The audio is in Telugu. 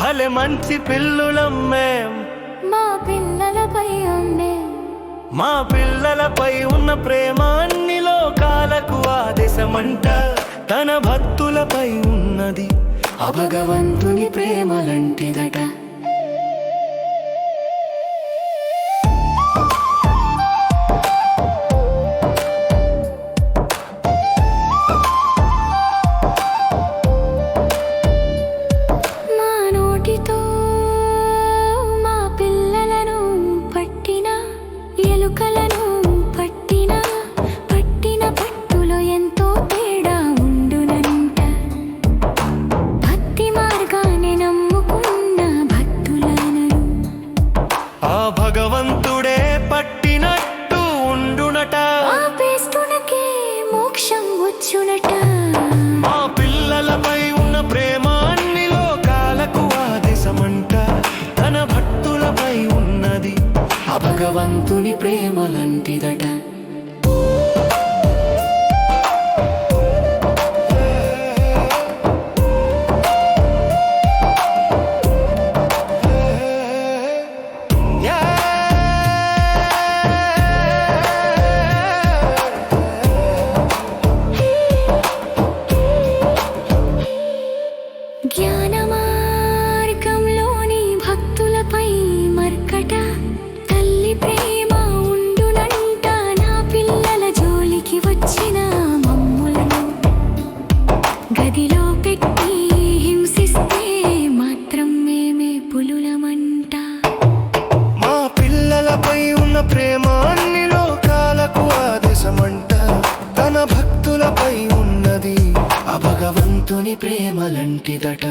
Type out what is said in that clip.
భలే మంచి పిల్లులం మేం, మా పిల్లలపై ఉండే మా పిల్లలపై ఉన్న ప్రేమ అన్ని లోకాలకు ఆదేశమంట. తన భక్తులపై ఉన్నది ఆ భగవంతుని ప్రేమలంటిదట. మా నోటితో మా పిల్లలను పట్టిన ఎలుకలను పట్టిన పట్టులో ఎంతో తేడా ఉండునంట. భక్తి మార్గాన్ని నమ్ముకున్న భక్తులను ఆ భగవంతుడే పట్టినట్టు ఉండునట. ఆపేస్తునకే మోక్షం వచ్చునట. మా పిల్లలపై ఉన్న ప్రేమ అన్ని లోకాలకు ఆదేశమంట. తన భక్తులపై ఉన్నది ఆ భగవంతుని ప్రేమలంటిదట. జ్ఞాన మార్గంలోని భక్తులపై మర్కట. తల్లి ప్రేమ ఉండునంట. నా పిల్లల జోలికి వచ్చిన మమ్ములను గదిలో పెట్టి హింసిస్తే మాత్రం మేమే పులులమంట. మా పిల్లలపై ఉన్న ప్రేమ అన్ని లోకాలకు ఆదేశమంట. తన భక్తులపై ఉన్నది ఆ భగవంతుని ప్రేమలంటిదట.